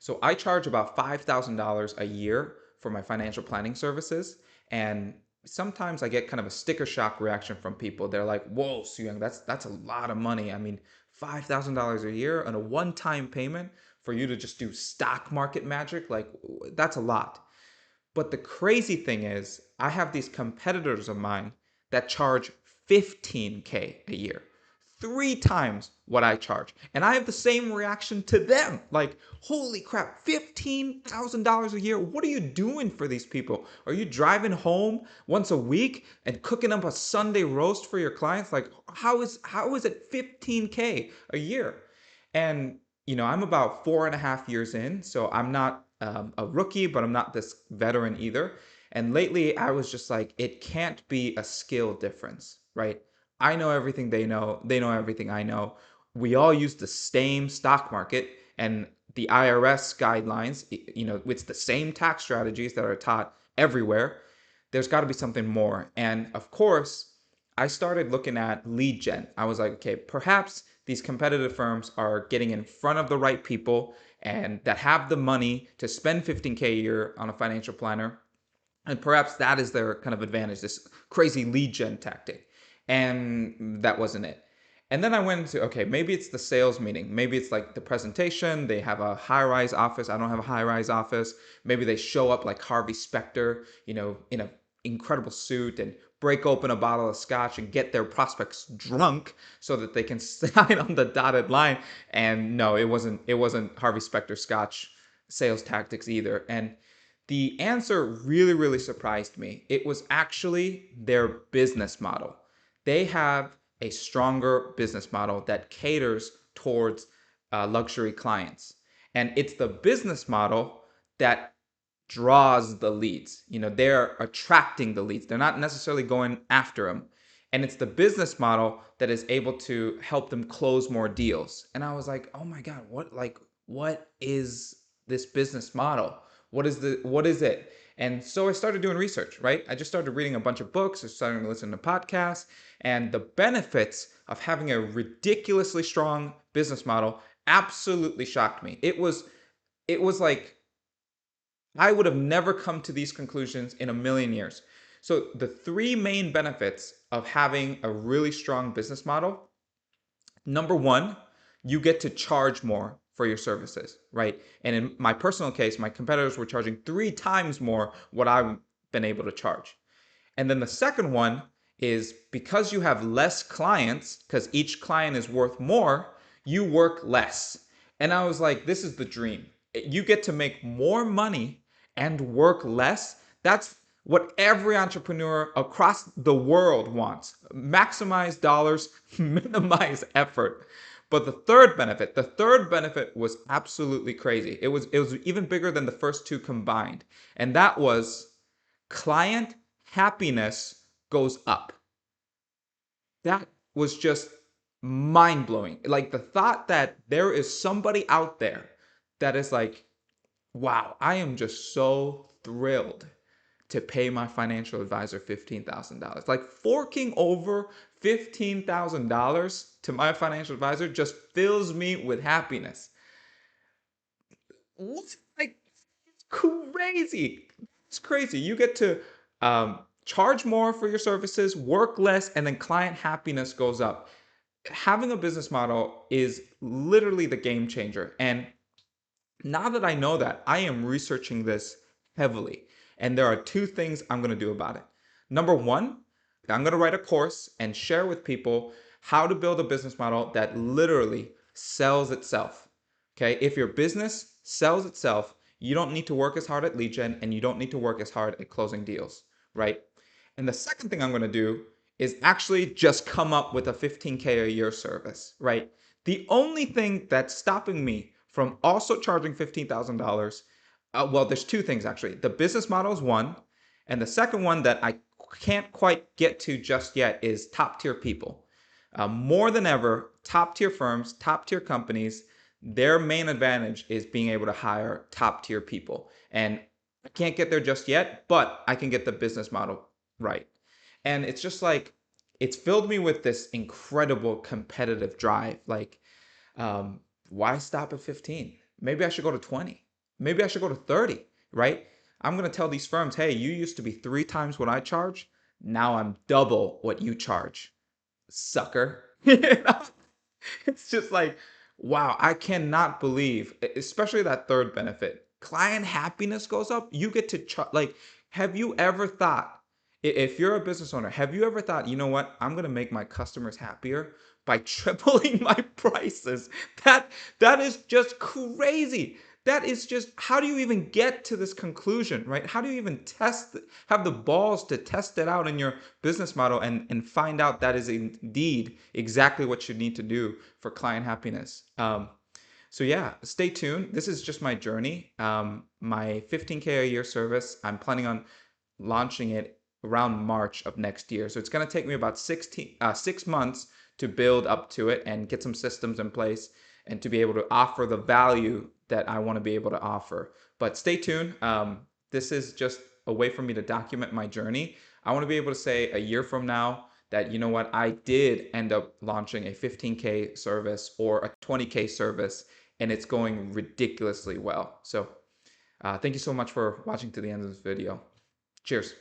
So I charge about $5,000 a year for my financial planning services. And sometimes I get kind of a sticker shock reaction from people. They're like, whoa, Suyang, that's a lot of money. I mean, $5,000 a year on a one-time payment for you to just do stock market magic, like that's a lot. But the crazy thing is, I have these competitors of mine that charge 15K a year, three times what I charge. And I have the same reaction to them. Like, holy crap, $15,000 a year. What are you doing for these people? Are you driving home once a week and cooking up a Sunday roast for your clients? Like, how is it 15K a year? And I'm about 4.5 years in, so I'm not a rookie, but I'm not this veteran either. And lately, I was just like, it can't be a skill difference, right? I know everything they know everything I know. We all use the same stock market, and the IRS guidelines, it's the same tax strategies that are taught everywhere. There's got to be something more. And of course, I started looking at lead gen. I was like, okay, perhaps these competitive firms are getting in front of the right people and that have the money to spend 15K a year on a financial planner. And perhaps that is their kind of advantage, this crazy lead gen tactic. And that wasn't it. And then I went into, okay, maybe it's the sales meeting. Maybe it's like the presentation. They have a high rise office. I don't have a high rise office. Maybe they show up like Harvey Specter, in an incredible suit and break open a bottle of scotch and get their prospects drunk so that they can sign on the dotted line. And no, it wasn't Harvey Specter scotch sales tactics either. And the answer really, really surprised me. It was actually their business model. They have a stronger business model that caters towards luxury clients. And it's the business model that draws the leads. They're attracting the leads. They're not necessarily going after them. And it's the business model that is able to help them close more deals. And I was like, "Oh my God, what is this business model? What is it?" And so I started doing research, right? I just started reading a bunch of books, I started listening to podcasts, and the benefits of having a ridiculously strong business model absolutely shocked me. It was like I would have never come to these conclusions in a million years. So, the three main benefits of having a really strong business model: number one, you get to charge more for your services, right? And in my personal case, my competitors were charging three times more what I've been able to charge. And then the second one is because you have less clients, because each client is worth more, you work less. And I was like, this is the dream. You get to make more money and work less. That's what every entrepreneur across the world wants. Maximize dollars, minimize effort. But the third benefit was absolutely crazy. It was even bigger than the first two combined. And that was client happiness goes up. That was just mind blowing. Like the thought that there is somebody out there that is like, wow, I am just so thrilled to pay my financial advisor $15,000. Like forking over $15,000 to my financial advisor just fills me with happiness. Like, it's crazy. It's crazy. You get to charge more for your services, work less, and then client happiness goes up. Having a business model is literally the game changer. And now that I know that, I am researching this heavily. And there are two things I'm going to do about it. Number one, I'm going to write a course and share with people how to build a business model that literally sells itself. Okay. If your business sells itself, you don't need to work as hard at lead gen and you don't need to work as hard at closing deals. Right. And the second thing I'm going to do is actually just come up with a 15K a year service. Right. The only thing that's stopping me from also charging $15,000, well, there's two things actually. The business model is one, and the second one that I can't quite get to just yet is top tier people. More than ever, top tier firms, top tier companies, their main advantage is being able to hire top tier people. And I can't get there just yet, but I can get the business model right. And it's just like, it's filled me with this incredible competitive drive. Like, why stop at 15? Maybe I should go to 20. Maybe I should go to 30, right? I'm going to tell these firms, hey, you used to be 3 times what I charge. Now I'm double what you charge, sucker. It's just like, wow, I cannot believe, especially that third benefit. Client happiness goes up. You get to like, have you ever thought, if you're a business owner, have you ever thought, you know what, I'm gonna make my customers happier by tripling my prices? That that is just crazy. That is just, how do you even get to this conclusion, right? How do you even have the balls to test it out in your business model and find out that is indeed exactly what you need to do for client happiness? So yeah, stay tuned. This is just my journey. My 15K a year service, I'm planning on launching it around March of next year. So it's going to take me about 6 months to build up to it and get some systems in place and to be able to offer the value that I want to be able to offer. But stay tuned. This is just a way for me to document my journey. I want to be able to say a year from now that, you know what, I did end up launching a 15K service or a 20K service, and it's going ridiculously well. So thank you so much for watching to the end of this video. Cheers.